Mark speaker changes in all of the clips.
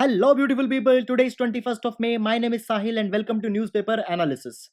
Speaker 1: Hello, beautiful people. Today is 21st of May. My name is Sahil, and welcome to Newspaper Analysis.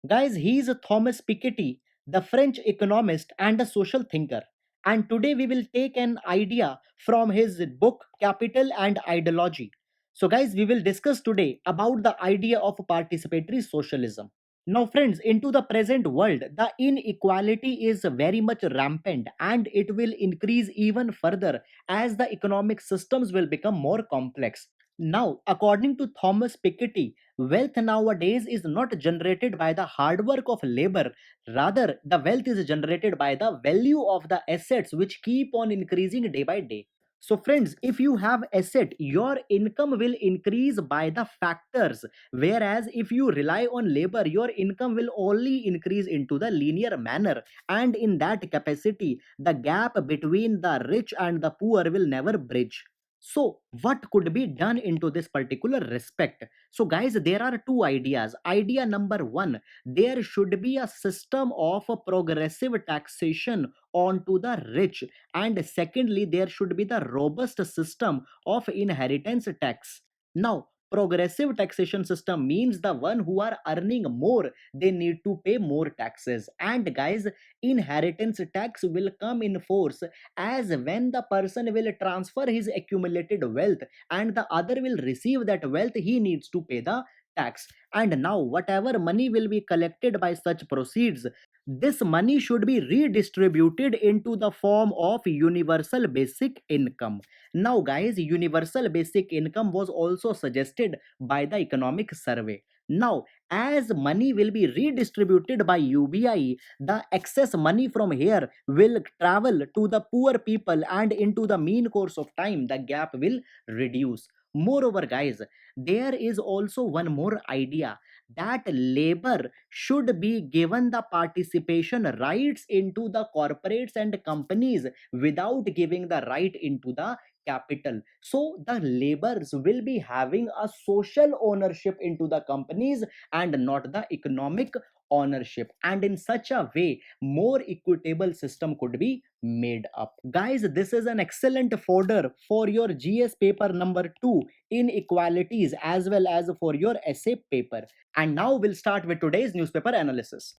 Speaker 1: Guys, he is Thomas Piketty, the French economist and a social thinker. And today we will take an idea from his book Capital and Ideology. So, guys, we will discuss today about the idea of participatory socialism. Now, friends, into the present world, the inequality is very much rampant and it will increase even further as the economic systems will become more complex. Now, according to Thomas Piketty, wealth nowadays is not generated by the hard work of labor. Rather, the wealth is generated by the value of the assets which keep on increasing day by day. So, friends, if you have asset, your income will increase by the factors. Whereas, if you rely on labor, your income will only increase into the linear manner. And in that capacity, the gap between the rich and the poor will never bridge. So, what could be done into this particular respect? So, guys, there are two ideas. Idea number one, there should be a system of a progressive taxation onto the rich, and secondly, there should be the robust system of inheritance tax. Now, progressive taxation system means the one who are earning more, they need to pay more taxes. And guys, inheritance tax will come in force as when the person will transfer his accumulated wealth and the other will receive that wealth, he needs to pay the tax. And now whatever money will be collected by such proceeds, this money should be redistributed into the form of universal basic income. Now guys, universal basic income was also suggested by the economic survey. Now, as money will be redistributed by UBI, the excess money from here will travel to the poor people, and into the mean course of time the gap will reduce. Moreover guys, there is also one more idea, that labor should be given the participation rights into the corporates and companies without giving the right into the capital. So the laborers will be having a social ownership into the companies and not the economic ownership, and in such a way more equitable system could be made up. Guys, this is an excellent fodder for your GS paper number 2, inequalities, as well as for your essay paper. And now we'll start with today's newspaper analysis.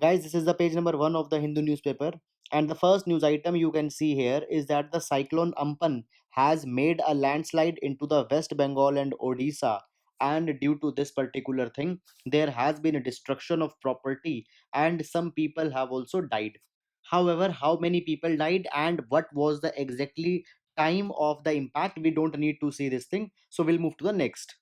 Speaker 1: Guys, this is the page number 1 of the Hindu newspaper. And the first news item you can see here is that the cyclone Ampan has made a landslide into the West Bengal and Odisha. And due to this particular thing, there has been a destruction of property and some people have also died. However, how many people died and what was the exactly time of the impact, we don't need to see this thing. So we'll move to the next.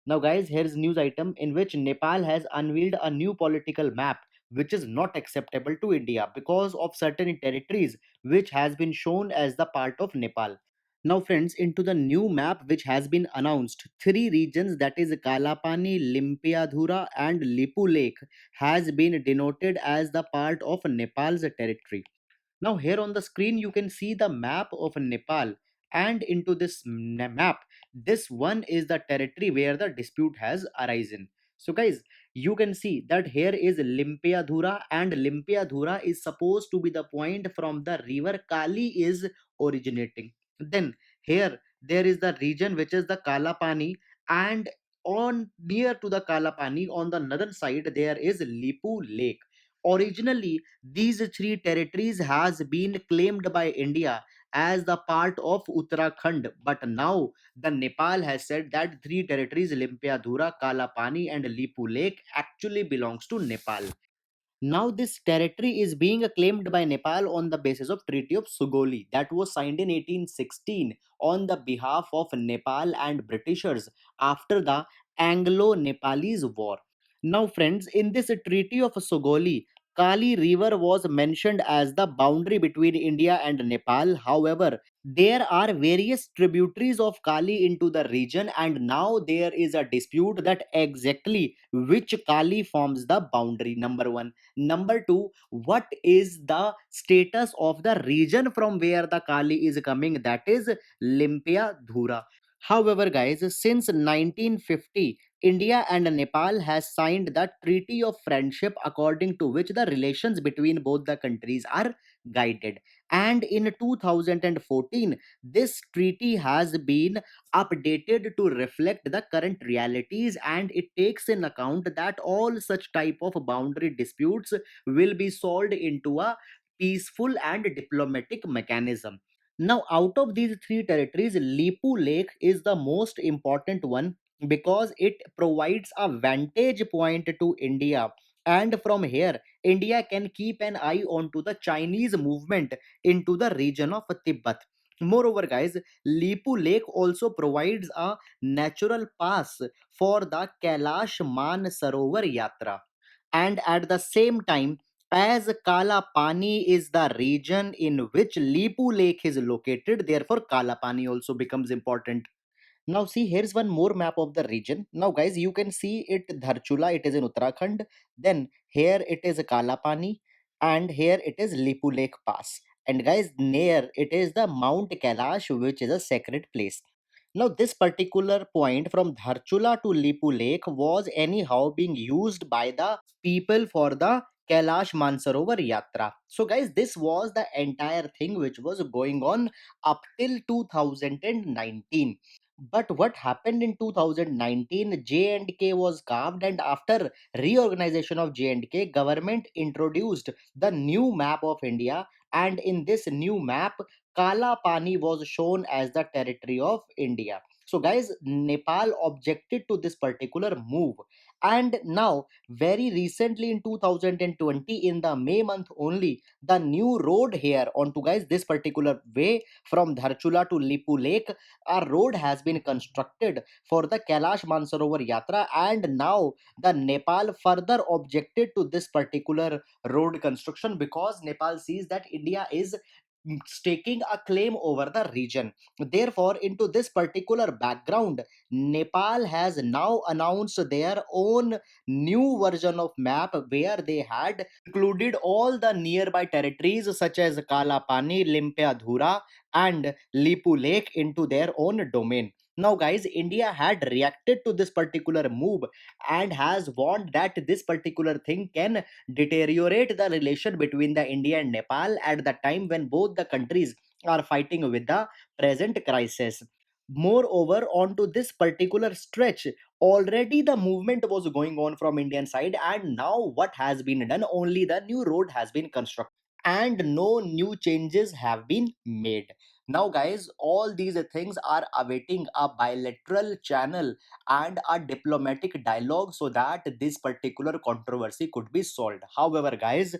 Speaker 1: Now, guys, here's news item in which Nepal has unveiled a new political map which is not acceptable to India because of certain territories which has been shown as the part of Nepal. Now, friends, into the new map which has been announced, three regions, that is Kalapani, Limpiadhura, and Lipu Lake, has been denoted as the part of Nepal's territory. Now, here on the screen, you can see the map of Nepal, and into this map, this one is the territory where the dispute has arisen. So, guys, you can see that here is Limpiadhura, and Limpiadhura is supposed to be the point from the river Kali is originating. Then, here there is the region which is the Kalapani, and on near to the Kalapani on the northern side, there is Lipu Lake. Originally, these three territories has been claimed by India as the part of Uttarakhand, but now the Nepal has said that three territories, Limpiadhura, Kalapani, and Lipu Lake, actually belongs to Nepal. Now this territory is being claimed by Nepal on the basis of Treaty of Sugoli that was signed in 1816 on the behalf of Nepal and Britishers after the Anglo-Nepalese War. Now friends, in this Treaty of Sugoli, Kali River was mentioned as the boundary between India and Nepal. However, there are various tributaries of Kali into the region, and now there is a dispute that exactly which Kali forms the boundary. Number one. Number two, what is the status of the region from where the Kali is coming? That is Limpia Dhura. However, guys, since 1950, India and Nepal has signed the Treaty of Friendship, according to which the relations between both the countries are guided. And in 2014, this treaty has been updated to reflect the current realities, and it takes in account that all such type of boundary disputes will be solved into a peaceful and diplomatic mechanism. Now, out of these three territories, Lipu Lake is the most important one because it provides a vantage point to India. And from here, India can keep an eye onto the Chinese movement into the region of Tibet. Moreover, guys, Lipu Lake also provides a natural pass for the Kailash Man Sarovar Yatra. And at the same time, as Kala Pani is the region in which Lipu Lake is located, therefore Kala Pani also becomes important. Now see, here's one more map of the region. Now guys, you can see it Dharchula, it is in Uttarakhand. Then here it is Kalapani, and here it is Lipu Lake Pass. And guys, near it is the Mount Kailash, which is a sacred place. Now this particular point from Dharchula to Lipu Lake was anyhow being used by the people for the Kailash Mansarovar Yatra. So guys, this was the entire thing which was going on up till 2019. But what happened in 2019, J&K was carved, and after reorganization of J&K, government introduced the new map of India, and in this new map, Kala Pani was shown as the territory of India. So guys, Nepal objected to this particular move, and now very recently in 2020, in the May month only, the new road here onto guys this particular way from Dharchula to Lipu Lake, a road has been constructed for the Kailash Mansarovar Yatra, and now the Nepal further objected to this particular road construction because Nepal sees that India is staking a claim over the region. Therefore, into this particular background, Nepal has now announced their own new version of map where they had included all the nearby territories such as Kalapani, Limpeadhura, and Lipu Lake into their own domain. Now, guys, India had reacted to this particular move and has warned that this particular thing can deteriorate the relation between the India and Nepal at the time when both the countries are fighting with the present crisis. Moreover, onto this particular stretch, already the movement was going on from Indian side, and now what has been done? Only the new road has been constructed and no new changes have been made. Now, guys, all these things are awaiting a bilateral channel and a diplomatic dialogue so that this particular controversy could be solved. However, guys,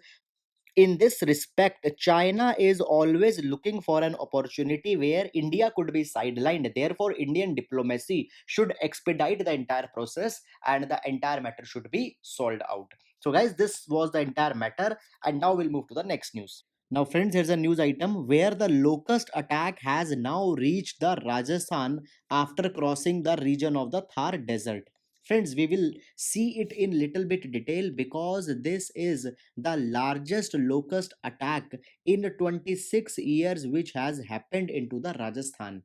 Speaker 1: in this respect, China is always looking for an opportunity where India could be sidelined. Therefore, Indian diplomacy should expedite the entire process and the entire matter should be solved out. So, guys, this was the entire matter, and now we'll move to the next news. Now, friends, here's a news item where the locust attack has now reached the Rajasthan after crossing the region of the Thar Desert. Friends, we will see it in little bit detail because this is the largest locust attack in 26 years which has happened into the Rajasthan.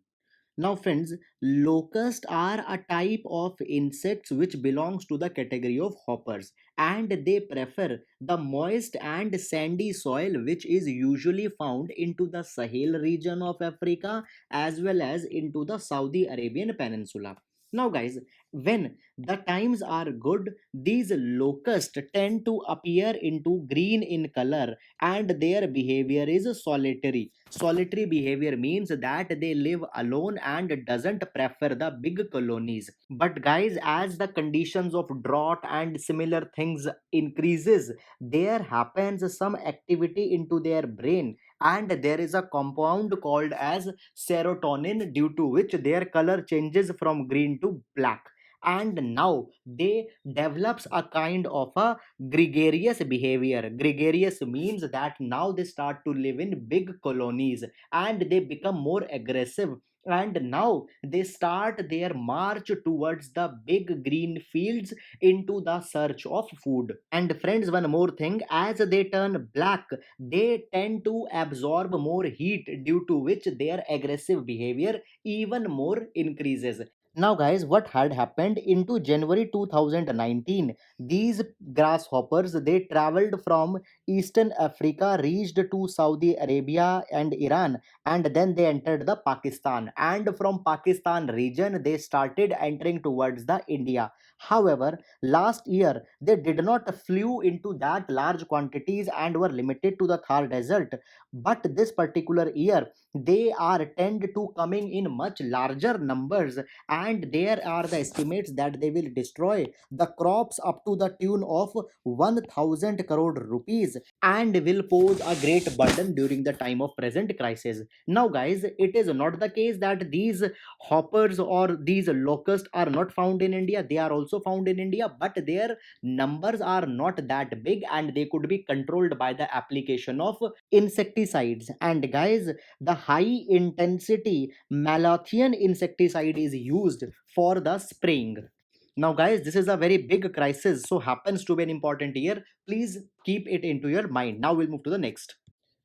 Speaker 1: Now, friends, locusts are a type of insects which belongs to the category of hoppers, and they prefer the moist and sandy soil which is usually found into the Sahel region of Africa as well as into the Saudi Arabian Peninsula. Now, guys, when the times are good, these locusts tend to appear into green in color, and their behavior is solitary. Solitary behavior means that they live alone and doesn't prefer the big colonies. But guys, as the conditions of drought and similar things increases, there happens some activity into their brain, and there is a compound called as serotonin, due to which their color changes from green to black, and now they develops a kind of a gregarious behavior. Gregarious means that now they start to live in big colonies and they become more aggressive, and now they start their march towards the big green fields into the search of food. And friends, one more thing, as they turn black, they tend to absorb more heat, due to which their aggressive behavior even more increases. Now, guys, what had happened into January 2019? These grasshoppers they traveled from Eastern Africa, reached to Saudi Arabia and Iran, and then they entered the Pakistan. And from Pakistan region, they started entering towards the India. However, last year they did not flew into that large quantities and were limited to the Thar Desert. But this particular year, they are tend to coming in much larger numbers, and there are the estimates that they will destroy the crops up to the tune of 1000 crore rupees and will pose a great burden during the time of present crisis. Now guys, it is not the case that these hoppers or these locusts are not found in India. They are also found in India, but their numbers are not that big and they could be controlled by the application of insecticides. And guys, the high intensity malathion insecticide is used for the spraying. Now guys, this is a very big crisis, so happens to be an important year. Please keep it into your mind. Now we'll move to the next.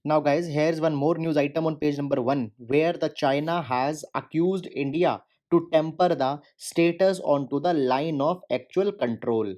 Speaker 1: Now guys, here's one more news item on page number 1, where the China has accused India to temper the status onto the line of actual control.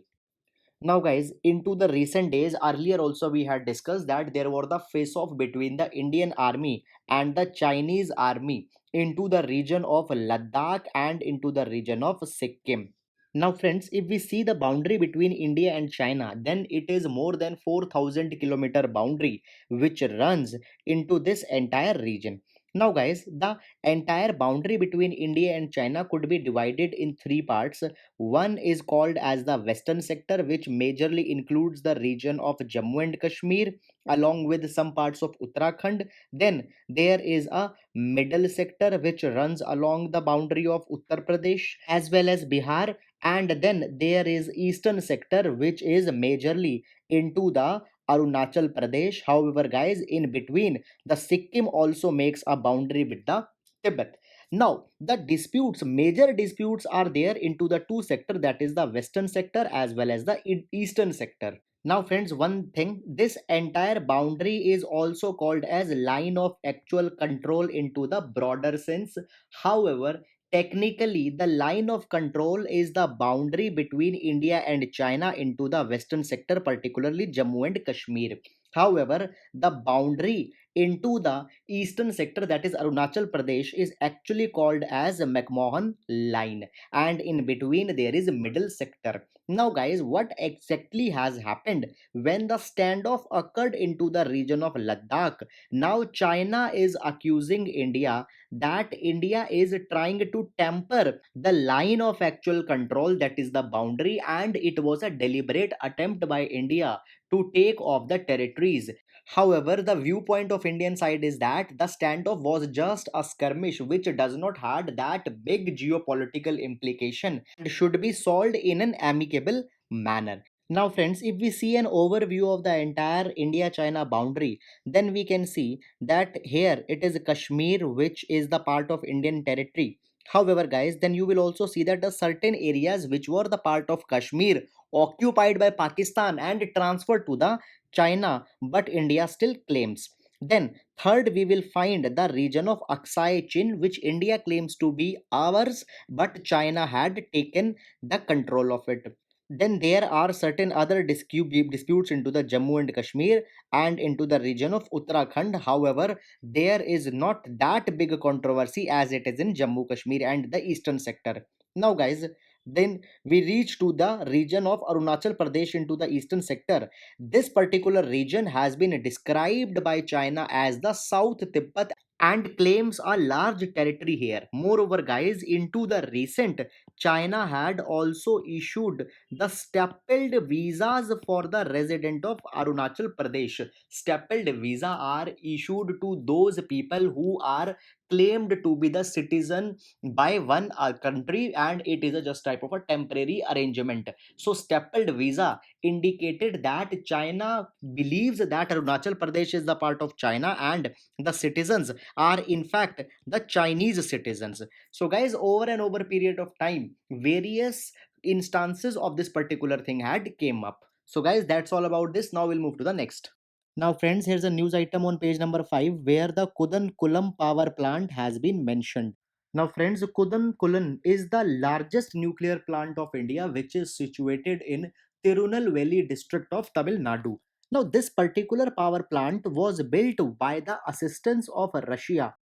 Speaker 1: Now, guys, into the recent days, earlier also we had discussed that there was the face off between the Indian army and the Chinese army into the region of Ladakh and into the region of Sikkim. Now, friends, if we see the boundary between India and China, then it is more than 4,000-kilometer boundary which runs into this entire region. Now, guys, the entire boundary between India and China could be divided in three parts. One is called as the western sector, which majorly includes the region of Jammu and Kashmir along with some parts of Uttarakhand. Then there is a middle sector which runs along the boundary of Uttar Pradesh as well as Bihar. And then there is eastern sector which is majorly into the Arunachal Pradesh. However, guys, in between the Sikkim also makes a boundary with the Tibet. Now, the disputes, major disputes are there into the two sector, that is the western sector as well as the eastern sector. Now, friends, one thing, this entire boundary is also called as line of actual control into the broader sense. However, technically, the line of control is the boundary between India and China into the western sector, particularly Jammu and Kashmir. However, the boundary into the eastern sector, that is Arunachal Pradesh, is actually called as McMahon line, and in between there is middle sector. Now guys, what exactly has happened when the standoff occurred into the region of Ladakh? Now China is accusing India that India is trying to temper the line of actual control, that is the boundary, and it was a deliberate attempt by India to take off the territories. However, the viewpoint of Indian side is that the standoff was just a skirmish which does not had that big geopolitical implication and should be solved in an amicable manner. Now friends, if we see an overview of the entire India-China boundary, then we can see that here it is Kashmir which is the part of Indian territory. However, guys, then you will also see that the certain areas which were the part of Kashmir occupied by Pakistan and transferred to the China, but India still claims. Then, third, we will find the region of Aksai Chin, which India claims to be ours, but China had taken the control of it. Then there are certain other disputes into the Jammu and Kashmir and into the region of Uttarakhand. However, there is not that big a controversy as it is in Jammu Kashmir and the eastern sector. Now, guys, then we reach to the region of Arunachal Pradesh into the eastern sector. This particular region has been described by China as the South Tibet and claims a large territory here. Moreover, guys, into the recent, China had also issued the stippled visas for the resident of Arunachal Pradesh. Stippled visa are issued to those people who are claimed to be the citizen by one country, and it is a just type of a temporary arrangement. So stippled visa indicated that China believes that Arunachal Pradesh is the part of China and the citizens are in fact the Chinese citizens. So guys, over and over period of time, various instances of this particular thing had came up. So guys, that's all about this. Now we'll move to the next. Now friends, here's a news item on page number 5 where the Kudankulam power plant has been mentioned. Now friends, Kudankulam is the largest nuclear plant of India which is situated in Tirunelveli district of Tamil Nadu. Now, this particular power plant was built by the assistance of Russia.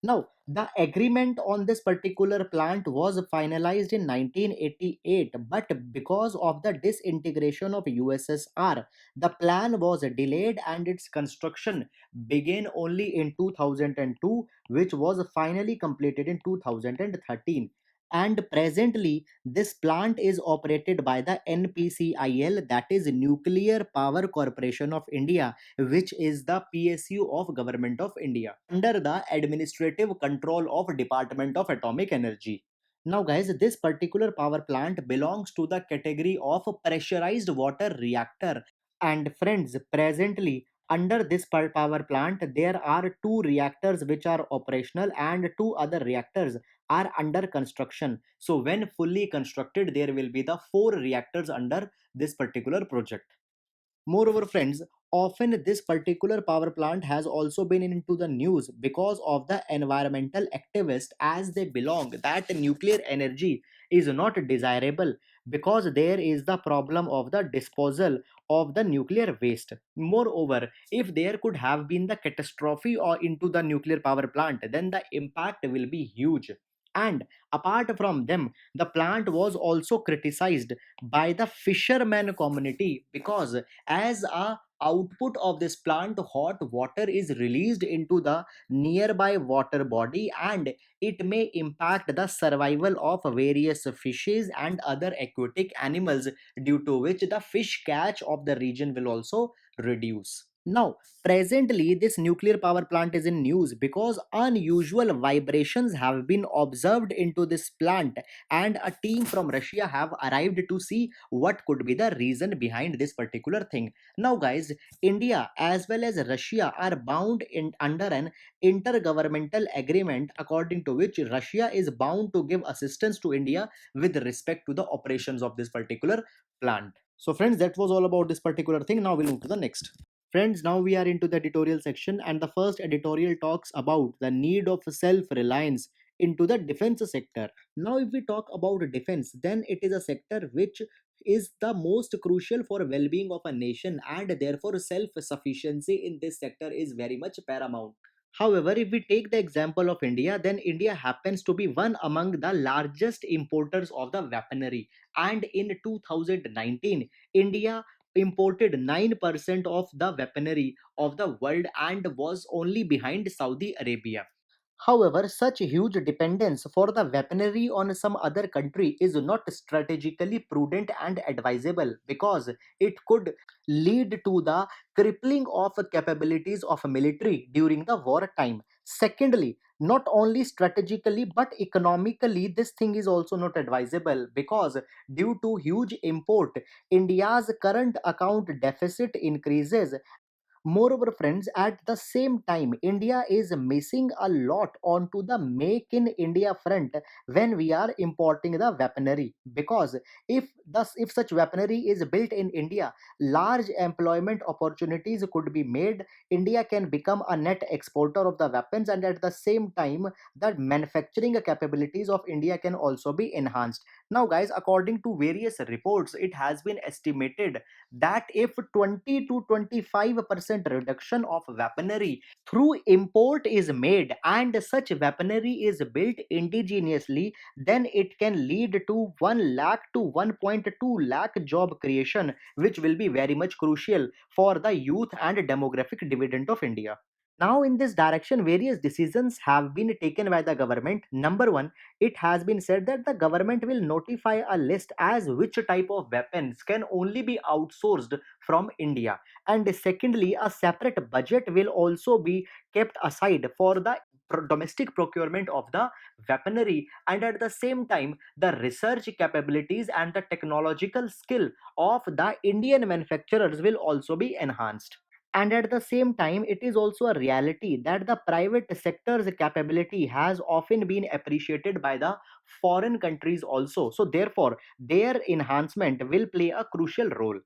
Speaker 1: Now, the agreement on this particular plant was finalized in 1988, but because of the disintegration of USSR, the plan was delayed and its construction began only in 2002, which was finally completed in 2013. And presently, this plant is operated by the NPCIL, that is Nuclear Power Corporation of India, which is the PSU of Government of India under the administrative control of Department of Atomic Energy. Now guys, this particular power plant belongs to the category of pressurized water reactor. And friends, presently under this power plant there are two reactors which are operational and two other reactors are under construction. So when fully constructed there will be the four reactors under this particular project. Moreover, friends, often this particular power plant has also been into the news because of the environmental activists, as they belong that nuclear energy is not desirable because there is the problem of the disposal of the nuclear waste. Moreover, if there could have been the catastrophe or into the nuclear power plant, then the impact will be huge. And apart from them, the plant was also criticized by the fisherman community because as a output of this plant hot water is released into the nearby water body, and it may impact the survival of various fishes and other aquatic animals, due to which the fish catch of the region will also reduce. Now, presently, this nuclear power plant is in news because unusual vibrations have been observed into this plant, and a team from Russia have arrived to see what could be the reason behind this particular thing. Now, guys, India as well as Russia are bound in under an intergovernmental agreement according to which Russia is bound to give assistance to India with respect to the operations of this particular plant. So, friends, that was all about this particular thing. Now, we'll move to the next. Friends, now we are into the editorial section, and the first editorial talks about the need of self reliance into the defense sector. Now, if we talk about defense, then it is a sector which is the most crucial for well being of a nation, and therefore, self sufficiency in this sector is very much paramount. However, if we take the example of India, then India happens to be one among the largest importers of the weaponry. And in 2019, India imported 9% of the weaponry of the world and was only behind Saudi Arabia. However, such huge dependence for the weaponry on some other country is not strategically prudent and advisable because it could lead to the crippling of capabilities of military during the war time. Secondly, not only strategically but economically, this thing is also not advisable because due to huge import, India's current account deficit increases. Moreover, friends, at the same time, India is missing a lot onto the make in India front when we are importing the weaponry. Because if such weaponry is built in India, large employment opportunities could be made. India can become a net exporter of the weapons, and at the same time, the manufacturing capabilities of India can also be enhanced. Now, guys, according to various reports, it has been estimated that if 20 to 25% reduction of weaponry through import is made and such weaponry is built indigenously, then it can lead to 1 lakh to 1.2 lakh job creation, which will be very much crucial for the youth and demographic dividend of India. Now, in this direction, various decisions have been taken by the government. Number one, it has been said that the government will notify a list as which type of weapons can only be outsourced from India. And secondly, a separate budget will also be kept aside for the domestic procurement of the weaponry, and at the same time the research capabilities and the technological skill of the Indian manufacturers will also be enhanced. And at the same time, it is also a reality that the private sector's capability has often been appreciated by the foreign countries also. So, therefore, their enhancement will play a crucial role.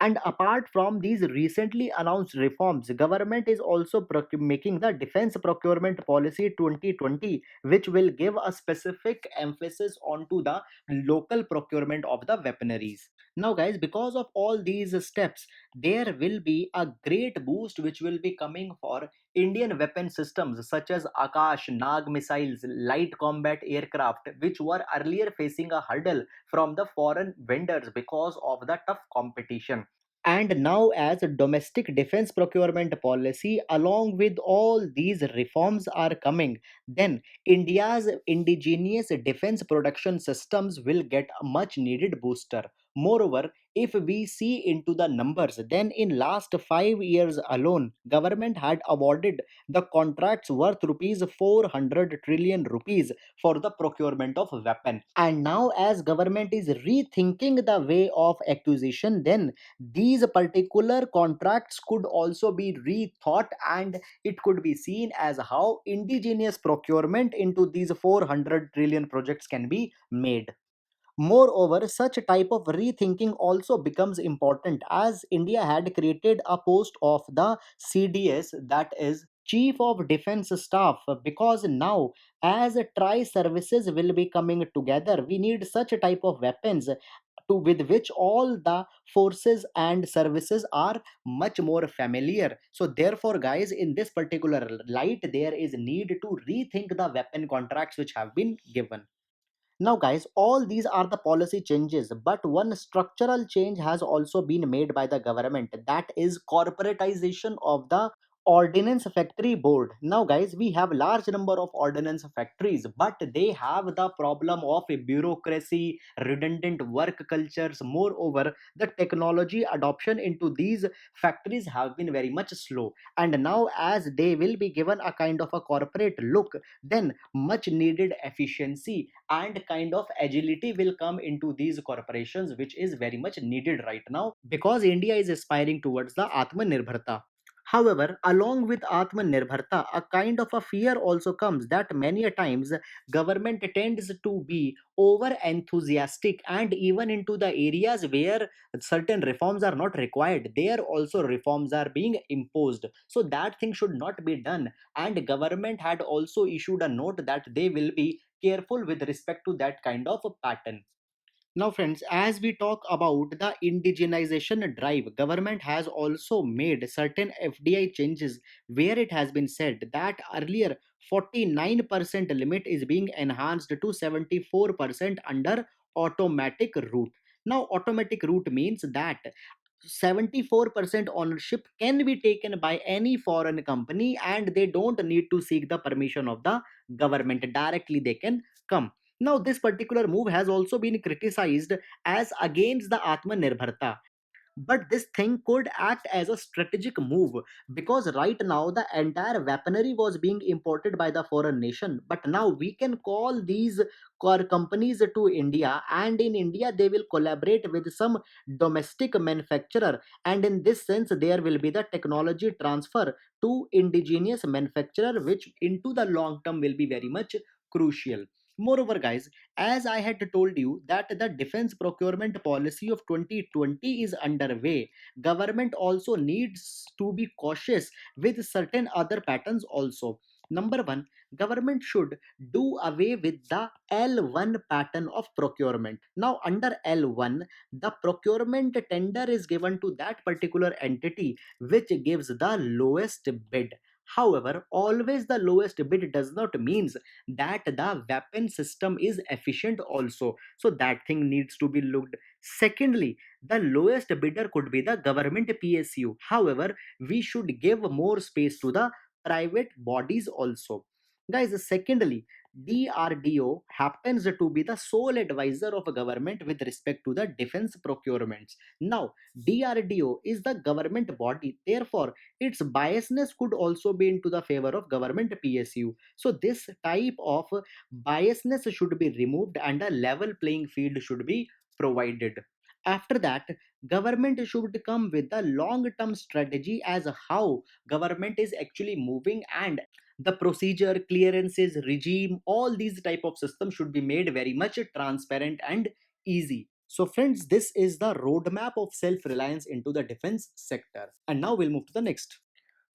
Speaker 1: And apart from these recently announced reforms, government is also making the defense procurement policy 2020, which will give a specific emphasis onto the local procurement of the weaponaries. Now guys, because of all these steps, there will be a great boost which will be coming for Indian weapon systems such as Akash, Nag missiles, light combat aircraft, which were earlier facing a hurdle from the foreign vendors because of the tough competition. And now, as a domestic defense procurement policy, along with all these reforms are coming, then India's indigenous defense production systems will get a much needed booster. Moreover, if we see into the numbers, then in last 5 years alone, government had awarded the contracts worth rupees 400 trillion rupees for the procurement of weapon. And now, as government is rethinking the way of acquisition, then these particular contracts could also be rethought, and it could be seen as how indigenous procurement into these 400 trillion projects can be made. Moreover, such type of rethinking also becomes important as India had created a post of the CDS, that is Chief of Defense Staff, because now as tri services will be coming together, we need such a type of weapons to with which all the forces and services are much more familiar. So therefore guys, in this particular light, there is need to rethink the weapon contracts which have been given. Now, guys, all these are the policy changes, but one structural change has also been made by the government, that is corporatization of the ordnance factory board. Now guys, we have large number of ordnance factories, but they have the problem of a bureaucracy, redundant work cultures. Moreover, the technology adoption into these factories have been very much slow, and now as they will be given a kind of a corporate look, then much needed efficiency and kind of agility will come into these corporations, which is very much needed right now because India is aspiring towards the Atmanirbharta. However, along with Atmanirbharta, a kind of a fear also comes that many a times government tends to be over enthusiastic, and even into the areas where certain reforms are not required, there also reforms are being imposed. So that thing should not be done, and government had also issued a note that they will be careful with respect to that kind of a pattern. Now, friends, as we talk about the indigenization drive, government has also made certain FDI changes where it has been said that earlier 49% limit is being enhanced to 74% under automatic route. Now, automatic route means that 74% ownership can be taken by any foreign company and they don't need to seek the permission of the government. Directly they can come. Now this particular move has also been criticized as against the Atmanirbharta, but this thing could act as a strategic move because right now the entire weaponry was being imported by the foreign nation, but now we can call these core companies to India, and in India they will collaborate with some domestic manufacturer, and in this sense there will be the technology transfer to indigenous manufacturer, which into the long term will be very much crucial. Moreover guys, as I had told you that the defense procurement policy of 2020 is underway, government also needs to be cautious with certain other patterns also. Number one, government should do away with the L1 pattern of procurement. Now, under L1, the procurement tender is given to that particular entity which gives the lowest bid. However, always the lowest bid does not mean that the weapon system is efficient also, so that thing needs to be looked. Secondly, the lowest bidder could be the government PSU. However, we should give more space to the private bodies also. Guys, secondly, DRDO happens to be the sole advisor of a government with respect to the defense procurements. Now, DRDO is the government body, therefore its biasness could also be into the favor of government PSU. So this type of biasness should be removed and a level playing field should be provided. After that, government should come with a long term strategy as how government is actually moving, and the procedure, clearances, regime, all these type of systems should be made very much transparent and easy. So, friends, this is the roadmap of self reliance into the defense sector. And now we'll move to the next.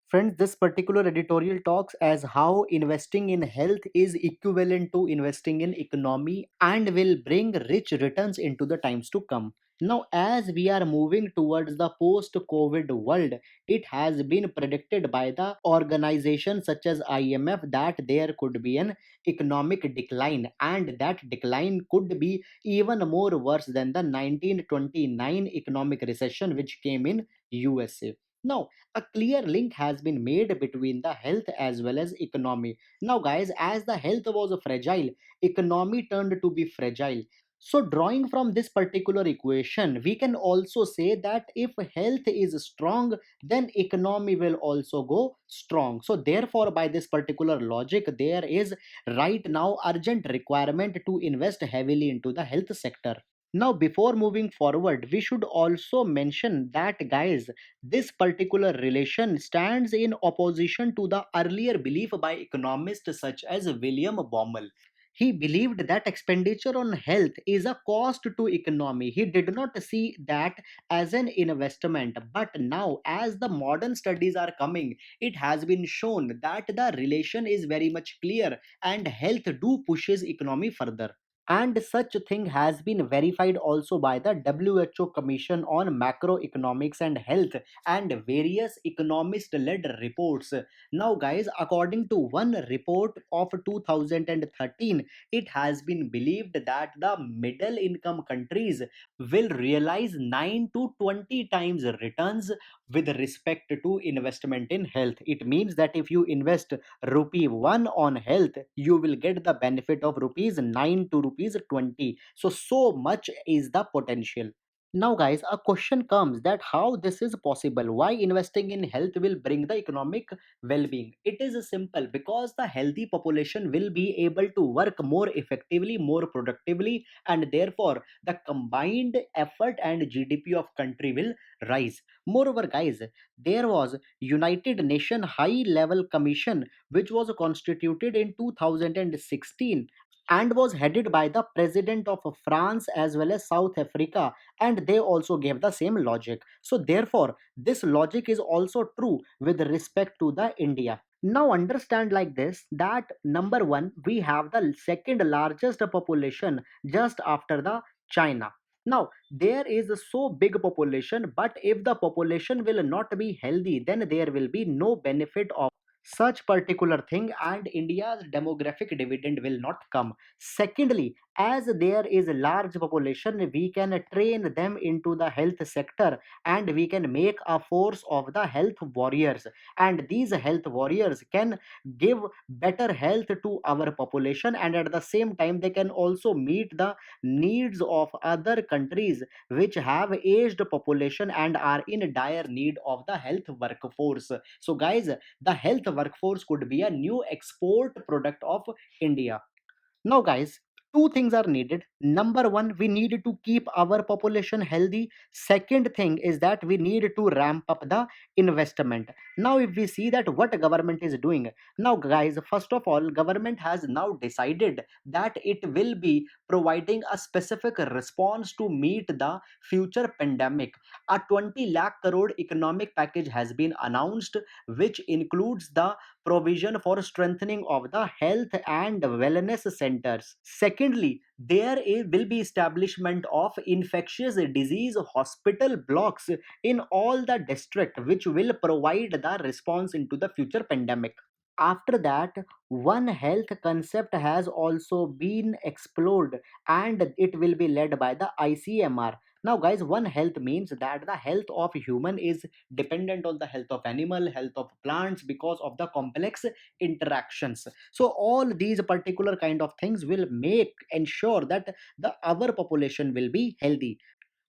Speaker 1: Friends, this particular editorial talks as how investing in health is equivalent to investing in economy and will bring rich returns into the times to come. Now, as we are moving towards the post COVID world, it has been predicted by the organizations such as IMF that there could be an economic decline, and that decline could be even more worse than the 1929 economic recession which came in USA. Now, a clear link has been made between the health as well as economy. Now, guys, as the health was fragile, economy turned to be fragile. So, drawing from this particular equation, we can also say that if health is strong, then economy will also go strong. So, therefore, by this particular logic, there is right now urgent requirement to invest heavily into the health sector. Now, before moving forward, we should also mention that, guys, this particular relation stands in opposition to the earlier belief by economists such as William Baumol. He believed that expenditure on health is a cost to economy. He did not see that as an investment. But now, as the modern studies are coming, it has been shown that the relation is very much clear and health do pushes economy further. And such thing has been verified also by the WHO Commission on Macroeconomics and Health and various economist led reports. Now, guys, according to one report of 2013, it has been believed that the middle income countries will realize 9 to 20 times returns with respect to investment in health. It means that if you invest rupee 1 on health, you will get the benefit of rupees 9 to rupees 20. So much is the potential. Now, guys, a question comes that how this is possible. Why investing in health will bring the economic well being? It is simple because the healthy population will be able to work more effectively, more productively, and therefore the combined effort and GDP of country will rise. Moreover, guys, there was United Nation High Level Commission which was constituted in 2016 and was headed by the president of France as well as South Africa, and they also gave the same logic. So therefore this logic is also true with respect to the India. Now understand like this that number 1, we have the second largest population just after the China. Now there is a so big population, but if the population will not be healthy, then there will be no benefit of such particular thing, and India's demographic dividend will not come. Secondly, as there is a large population, we can train them into the health sector and we can make a force of the health warriors, and these health warriors can give better health to our population, and at the same time they can also meet the needs of other countries which have aged population and are in dire need of the health workforce. So guys, the health workforce could be a new export product of India. Now, guys, two things are needed. Number one, we need to keep our population healthy. Second thing is that we need to ramp up the investment. Now, if we see that what government is doing, now, guys, first of all, government has now decided that it will be providing a specific response to meet the future pandemic. A 20 lakh crore economic package has been announced, which includes the provision for strengthening of the health and wellness centers. Secondly, will be establishment of infectious disease hospital blocks in all the district which will provide the response into the future pandemic. After that, one health concept has also been explored, and it will be led by the ICMR. Now, guys, one health means that the health of human is dependent on the health of animal, health of plants, because of the complex interactions. So all these particular kind of things will make ensure that the our population will be healthy,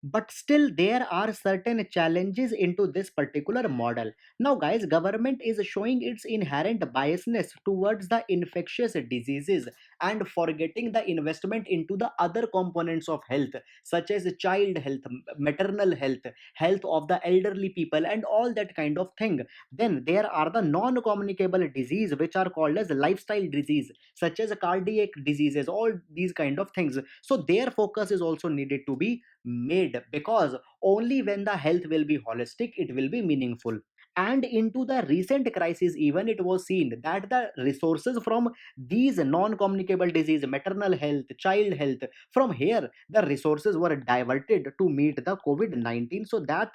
Speaker 1: but still there are certain challenges into this particular model. Now, guys, government is showing its inherent biasness towards the infectious diseases and forgetting the investment into the other components of health, such as child health, maternal health, health of the elderly people, and all that kind of thing. Then there are the non-communicable disease which are called as lifestyle disease, such as cardiac diseases, all these kind of things. So their focus is also needed to be made, because only when the health will be holistic it will be meaningful. And into the recent crisis even it was seen that the resources from these non-communicable disease, maternal health, child health, from here the resources were diverted to meet the COVID-19, so that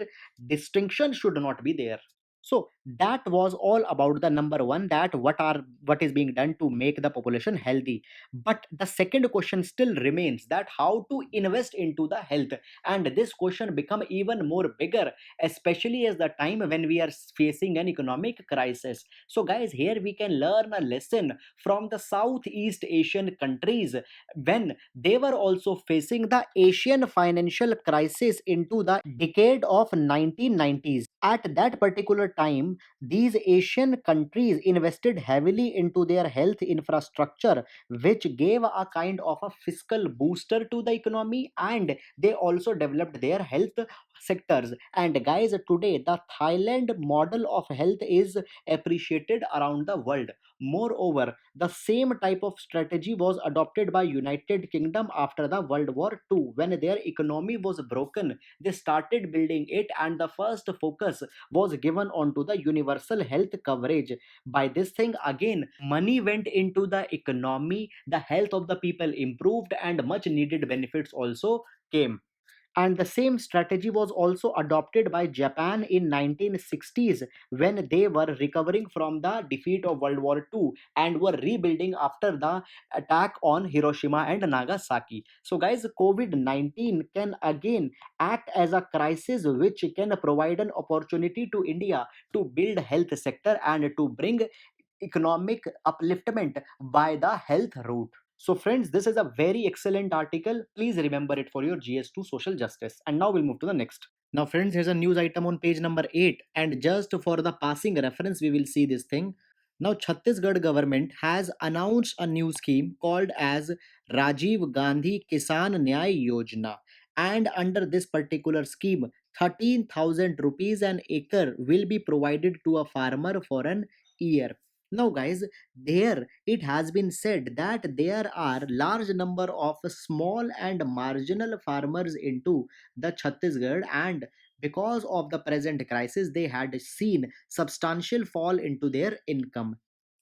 Speaker 1: distinction should not be there. So that was all about the number one, that what is being done to make the population healthy. But the second question still remains, that how to invest into the health. And this question become even more bigger, especially as the time when we are facing an economic crisis. So guys, here we can learn a lesson from the Southeast Asian countries when they were also facing the Asian financial crisis into the decade of 1990s. At that particular time, these Asian countries invested heavily into their health infrastructure, which gave a kind of a fiscal booster to the economy, and they also developed their health sectors. And guys, today the Thailand model of health is appreciated around the world. Moreover, the same type of strategy was adopted by United Kingdom after the World War II. When their economy was broken, they started building it, and the first focus was given onto the universal health coverage. By this thing again, money went into the economy, the health of the people improved, and much needed benefits also came. And the same strategy was also adopted by Japan in 1960s, when they were recovering from the defeat of World War II and were rebuilding after the attack on Hiroshima and Nagasaki. So guys, COVID-19 can again act as a crisis which can provide an opportunity to India to build health sector and to bring economic upliftment by the health route. So, friends, this is a very excellent article. Please remember it for your GS2 social justice. And now we'll move to the next. Now, friends, here's a news item on page number 8. And just for the passing reference, we will see this thing. Now, Chhattisgarh government has announced a new scheme called as Rajiv Gandhi Kisan Nyay Yojana. And under this particular scheme, 13,000 rupees an acre will be provided to a farmer for an year. Now, guys, there it has been said that there are large number of small and marginal farmers into the Chhattisgarh, and because of the present crisis they had seen substantial fall into their income.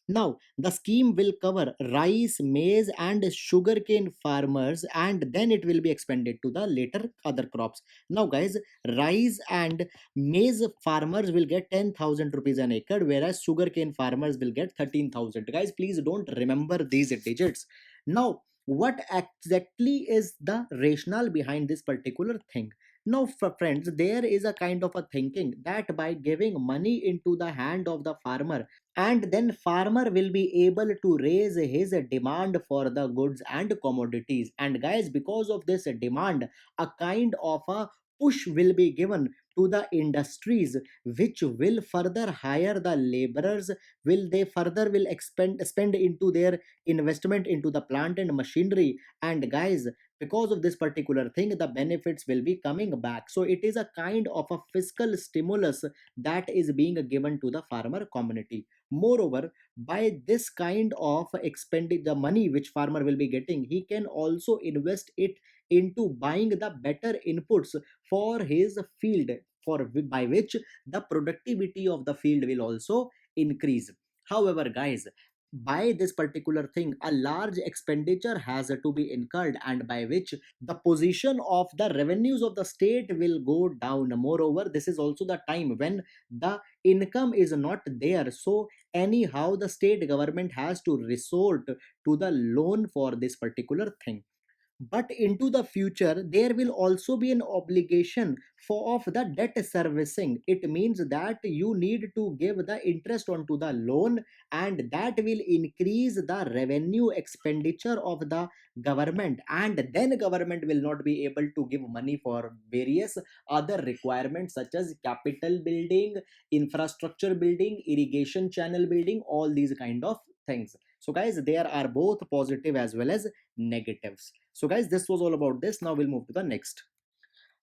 Speaker 1: Now, the scheme will cover rice, maize, and sugarcane farmers, and then it will be expanded to the later other crops. Now, guys, rice and maize farmers will get 10,000 rupees an acre, whereas sugarcane farmers will get 13,000. Guys, please don't remember these digits. Now, what exactly is the rationale behind this particular thing? Now, for friends, there is a kind of a thinking that by giving money into the hand of the farmer, and then farmer will be able to raise his demand for the goods and commodities. And guys, because of this demand, a kind of a push will be given to the industries, which will further hire the laborers, will they further will expend spend into their investment into the plant and machinery. And guys, because of this particular thing, the benefits will be coming back. So it is a kind of a fiscal stimulus that is being given to the farmer community. Moreover, by this kind of expending the money which farmer will be getting, he can also invest it into buying the better inputs for his field, for by which the productivity of the field will also increase. However, guys, by this particular thing, a large expenditure has to be incurred, and by which the position of the revenues of the state will go down. Moreover, this is also the time when the income is not there, so anyhow the state government has to resort to the loan for this particular thing. But into the future there will also be an obligation for of the debt servicing. It means that you need to give the interest onto the loan, and that will increase the revenue expenditure of the government, and then government will not be able to give money for various other requirements such as capital building, infrastructure building, irrigation channel building, all these kind of things. So guys, there are both positive as well as negatives. So guys, this was all about this. Now we'll move to the next.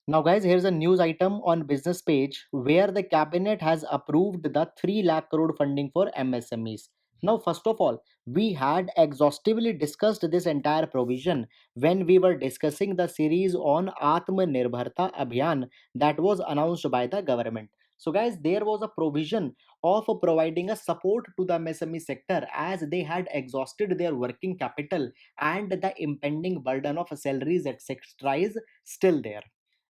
Speaker 1: Now guys, here's a news item on business page where the cabinet has approved the 3 lakh crore funding for MSMEs. Now, first of all, we had exhaustively discussed this entire provision when we were discussing the series on Atmanirbharta Abhiyan that was announced by the government. So, guys, there was a provision of providing a support to the MSME sector as they had exhausted their working capital and the impending burden of salaries, etc., is still there.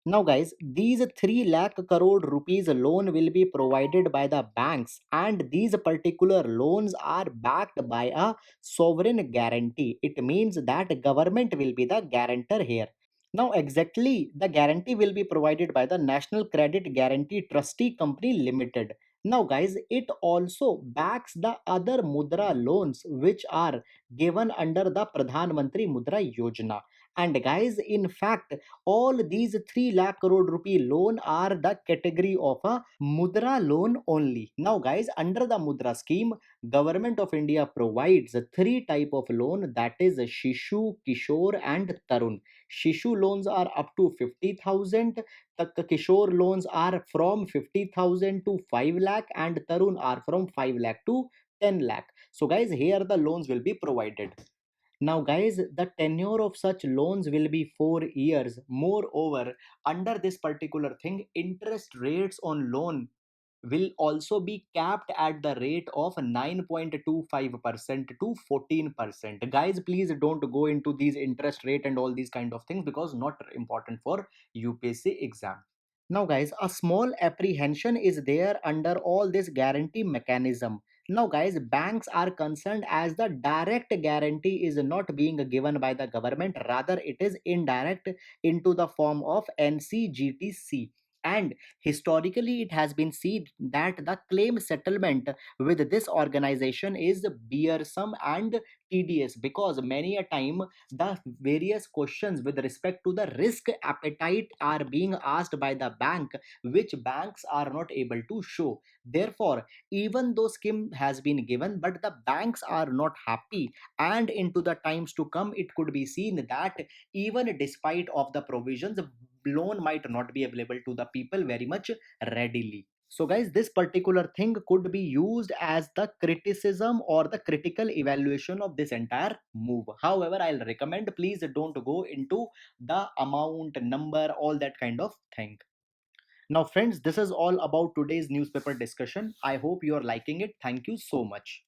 Speaker 1: Now, guys, these 3 lakh crore rupees loan will be provided by the banks, and these particular loans are backed by a sovereign guarantee. It means that government will be the guarantor here. Now, exactly, the guarantee will be provided by the National Credit Guarantee Trustee Company Limited. Now, guys, it also backs the other Mudra loans which are given under the Pradhan Mantri Mudra Yojana. And guys, in fact, all these 3 lakh crore rupee loan are the category of a Mudra loan only. Now, guys, under the Mudra scheme, Government of India provides 3 type of loan, that is Shishu, Kishore, and Tarun. Shishu loans are up to 50,000. The Kishore loans are from 50,000 to 5 lakh, and Tarun are from 5 lakh to 10 lakh. So, guys, here the loans will be provided. Now, guys, the tenure of such loans will be 4 years. Moreover, under this particular thing, interest rates on loan will also be capped at the rate of 9.25% to 14%. Guys, please don't go into these interest rate and all these kind of things because not important for UPSC exam. Now, guys, a small apprehension is there under all this guarantee mechanism. Now, guys, banks are concerned as the direct guarantee is not being given by the government, rather, it is indirect into the form of NCGTC. And historically, it has been seen that the claim settlement with this organization is bearsome and tedious because many a time the various questions with respect to the risk appetite are being asked by the bank, which banks are not able to show. Therefore, even though scheme has been given, but the banks are not happy, and into the times to come, it could be seen that even despite of the provisions, loan might not be available to the people very much readily. So, guys, this particular thing could be used as the criticism or the critical evaluation of this entire move. However, I'll recommend please don't go into the amount, number, all that kind of thing. Now, friends, this is all about today's newspaper discussion. I hope you are liking it. Thank you so much.